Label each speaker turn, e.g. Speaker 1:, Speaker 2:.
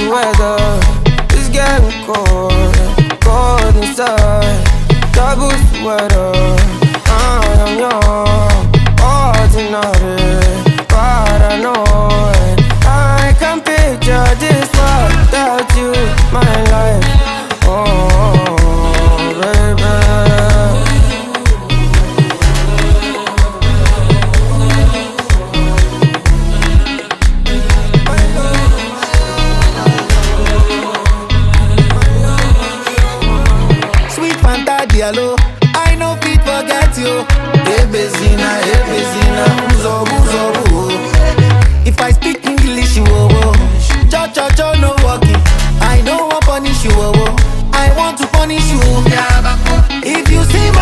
Speaker 1: weather is getting cold, cold inside. Double sweater, I am young, ordinary, paranoid. I can picture this world without you, my life. Oh, baby.
Speaker 2: Sweet Fanta Diallo, I know fit forget you. Hey Bezina, uzo, uzo.